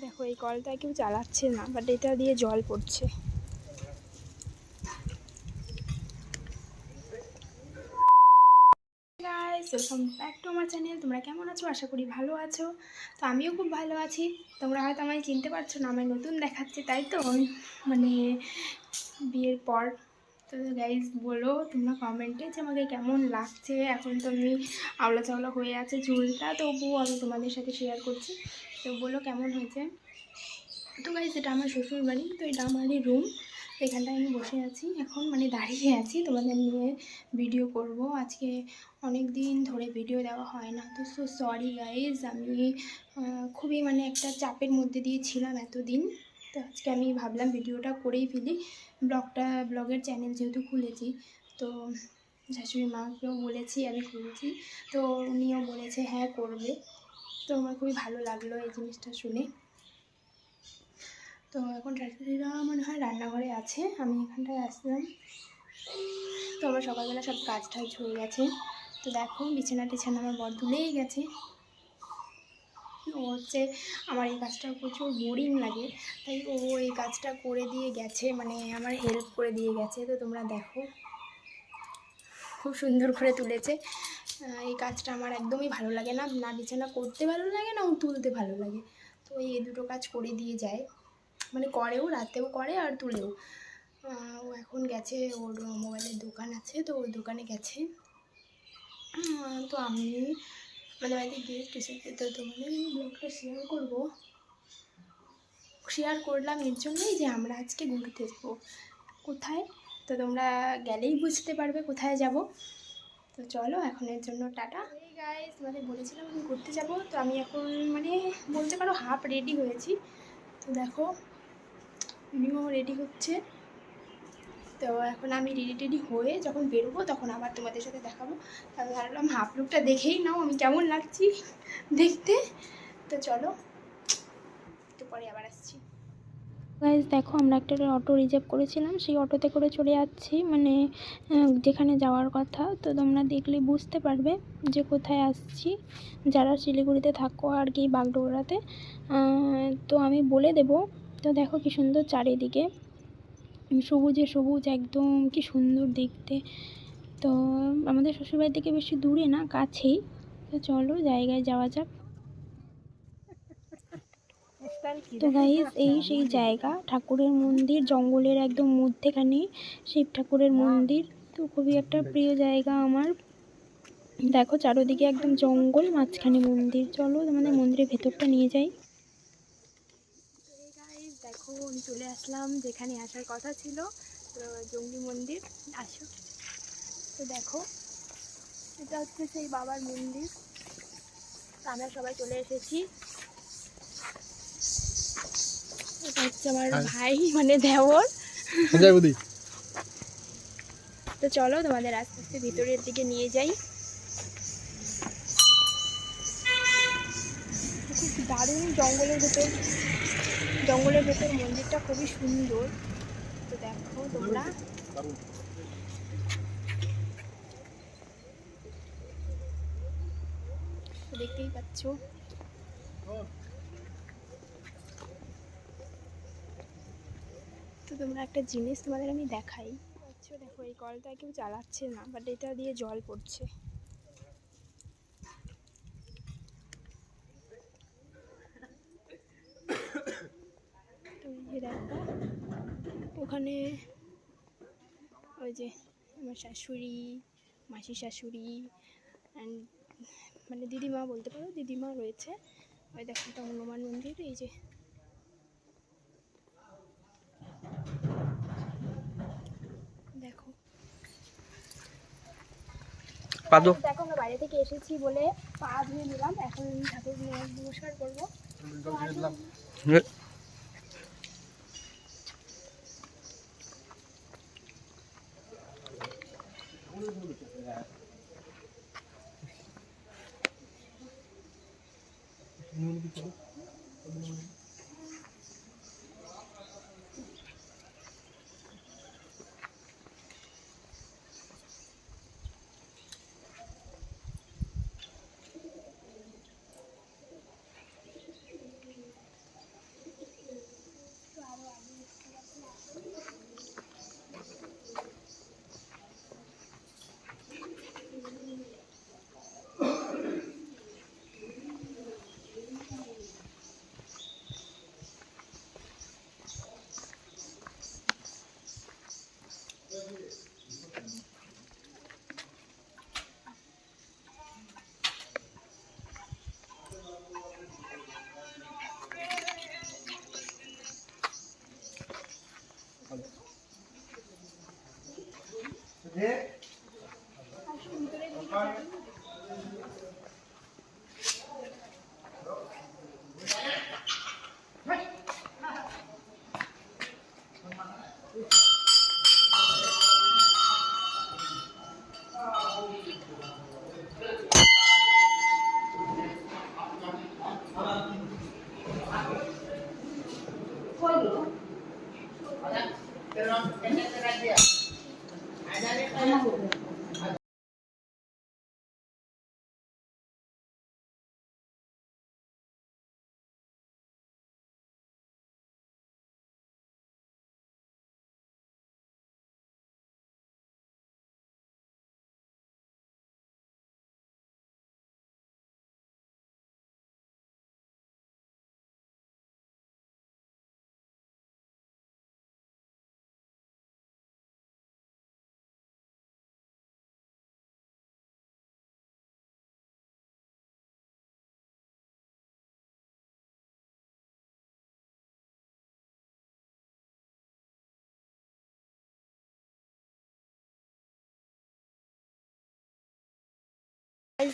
দেখো এই কলটা কেউ চালাচ্ছে না, বাট এটা দিয়ে জল পড়ছে। ওয়েলকাম ব্যাক টু আমার চ্যানেল। তোমরা কেমন আছো? আশা করি ভালো আছো। তো আমিও খুব ভালো আছি। তোমরা হয়তো আমায় চিনতে পারছো না, আমায় নতুন দেখাচ্ছে, তাই তো মানে বিয়ের পর। তো গাইজ বলো তোমরা কমেন্টে যে আমাকে কেমন লাগছে। এখন তো আমি আওলা চাওলা হয়ে আছে চুলটা, তবুও আমি তোমাদের সাথে শেয়ার করছি। তো বলো কেমন হয়েছে। তো গাইজ এটা আমার শ্বশুর বাড়ি, তো এটা আমারই রুম। এখানটায় আমি বসে আছি এখন, মানে দাঁড়িয়ে আছি, তোমাদের নিয়ে ভিডিও করব। আজকে অনেক দিন ধরে ভিডিও দেওয়া হয় না, তো সো সরি গাইজ। আমি খুবই মানে একটা চাপের মধ্যে দিয়ে ছিলাম এতদিন। তো আজকে আমি ভাবলাম ভিডিওটা করেই ফেলি। ব্লগের চ্যানেল যেহেতু খুলেছি, তো শাশুড়ি মাকেও বলেছি আমি খুলেছি, তো উনিও বলেছে হ্যাঁ করবে। তো আমার খুবই ভালো লাগলো এই জিনিসটা শুনে। তো এখন শাশুড়িরা মনে হয় রান্নাঘরে আছে, আমি এখানটায় আসলাম। তো আমার সকালবেলা সব কাজ টাজ হয়ে গেছে। তো দেখো বিছানা টিছানা আমার বর ধুলেই গেছে। ও হচ্ছে আমার এই কাজটা প্রচুর বোরিং লাগে, তাই ও এই কাজটা করে দিয়ে গেছে, মানে আমার হেল্প করে দিয়ে গেছে। তো তোমরা দেখো খুব সুন্দর করে তুলেছে। এই কাজটা আমার একদমই ভালো লাগে না, না বিছানা করতে ভালো লাগে না ও তুলতে ভালো লাগে। তো এই দুটো কাজ করে দিয়ে যায়, মানে করেও, রাতেও করে আর তুলেও। ও এখন গেছে, ওর মোবাইলের দোকান আছে, তো ওই দোকানে গেছে। তো আমি আমাদের বাড়িতে গেস্ট এসেছে, তো তোমাদের এই ব্লগটা শেয়ার করলাম এর জন্যই যে আমরা আজকে ঘুরতে যাবো। কোথায়? তো তোমরা গেলেই বুঝতে পারবে কোথায় যাব। তো চলো এখন এর জন্য টাটা। এই গাইস, মানে বলেছিলাম আমি ঘুরতে যাব, তো আমি এখন মানে বলতে পারো হাফ রেডি হয়েছি। তো দেখো উনিও রেডি হচ্ছে। তো এখন আমি রেডি হয়ে যখন বেরোবো তখন আবার তোমাদের সাথে দেখাবো। আমি ভাবলাম হাফ লুকটা দেখেই নাও আমি কেমন লাগছি দেখতে। তো চলো একটু পরে আবার আসছি। গাইজ দেখো আমরা একটা অটো রিজার্ভ করেছিলাম, সেই অটোতে করে চলে যাচ্ছি, মানে যেখানে যাওয়ার কথা। তো তোমরা দেখলে বুঝতে পারবে যে কোথায় আসছি, যারা শিলিগুড়িতে থাকো আর কি, বাগডোগরাতে। তো আমি বলে দেব। তো দেখো কি সুন্দর চারিদিকে, সবুজে সবুজ একদম, কি সুন্দর দেখতে। তো আমাদের শ্বশুরবাড়ি থেকে বেশি দূরে না, কাছেই। তো চলো জায়গায় যাওয়া যাক। তো গাইজ এই সেই জায়গা, ঠাকুরের মন্দির, জঙ্গলের একদম মধ্যেখানে শিব ঠাকুরের মন্দির। তো খুবই একটা প্রিয় জায়গা আমার। দেখো চারোদিকে একদম জঙ্গল, মাঝখানে মন্দির। চলো তোমাদের মন্দিরের ভেতরটা নিয়ে যাই। দেখো আমি চলে আসলাম যেখানে আসার কথা ছিল, তো জঙ্গলি মন্দির। আসো। তো দেখো এটা হচ্ছে সেই বাবার মন্দির। আমরা সবাই চলে এসেছি। এটা হচ্ছে আমার ভাই, মানে দেওর। তো চলো তোমাদের আস্তে আস্তে ভিতরের দিকে নিয়ে যাই। খুব দারুণ জঙ্গলের ভেতর মন্দিরটা খুবই সুন্দর। তো দেখো তোমরা দেখতেই পাচ্ছ। তো তোমরা একটা জিনিস তোমাদের আমি দেখাই। আচ্ছা দেখো এই কলটা কেউ চালাচ্ছে না, বাট এটা দিয়ে জল পড়ছে। তো এই যে দেখো ওখানে ওই যে আমার শাশুড়ি, মাসি শাশুড়ি অ্যান্ড মানে দিদিমা বলতে পারো, দিদিমা রয়েছে। ওই দেখো একটা হনুমান মন্দির, এই যে দেখো। দেখো আমরা বাইরে থেকে এসেছি বলে পা ধুয়ে নিলাম, এখন ঠাকুর নমস্কার করবো।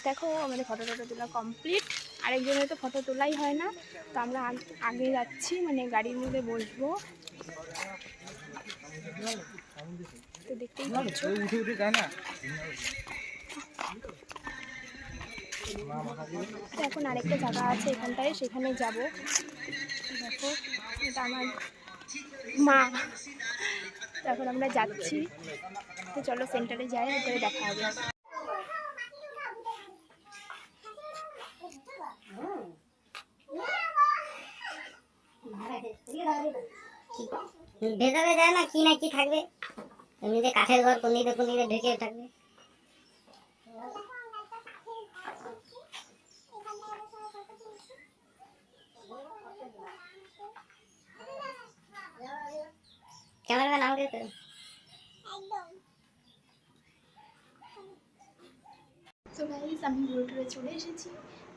দেখো আমাদের ফটো তোলা কমপ্লিট। আরেকজন হয়তো ফটো তোলাই হয় না, তো আমরা আগে যাচ্ছি, মানে গাড়ির মধ্যে বসবো। তো দেখতেই পাচ্ছ এখন আরেকটা জায়গা আছে এখানটায়, সেখানে যাব। দেখো এটা আমার মা। এখন আমরা যাচ্ছি, তো চলো সেন্টারে যাই, ওপরে দেখা হবে। ভেতরে যায় না কি থাকবে, এমনিতে কাঠের ঘর কোনিতে ঢেকে থাকবে। ক্যামেরাম্যান আমাকে তো তো গাইজ আমি ঘুরে চলে এসেছি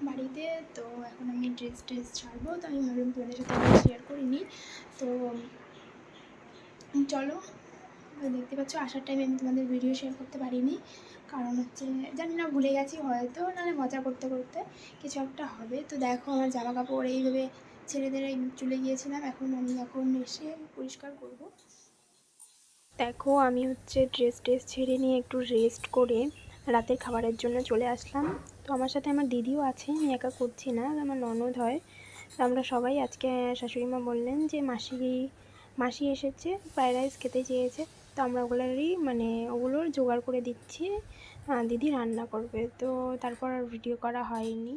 বাড়িতে। তো এখন আমি ড্রেস ছাড়বো, তো আমি ভাবলাম তোমাদের সাথে শেয়ার করিনি। তো চলো, দেখতে পাচ্ছ আসার টাইমে আমি তোমাদের ভিডিও শেয়ার করতে পারিনি, কারণ হচ্ছে জানি না, ভুলে গেছি হয়তো, নাহলে মজা করতে করতে কিছু একটা হবে। তো দেখো আমার জামা কাপড় এইভাবে ছেড়ে চলে গিয়েছিলাম, এখন এসে পরিষ্কার করব। দেখো আমি হচ্ছে ড্রেস ছেড়ে নিয়ে একটু রেস্ট করে রাতের খাবারের জন্য চলে আসলাম। তো আমার সাথে আমার দিদিও আছে, আমি একা করছি না, আমার ননদ হয়। তো আমরা সবাই আজকে শাশুড়িমা বললেন যে মাসি এসেছে, ফ্রাইড রাইস খেতে চেয়েছে, তো আমরা ওগুলোর জোগাড় করে দিচ্ছি, দিদি রান্না করবে। তো তারপর আর ভিডিও করা হয়নি।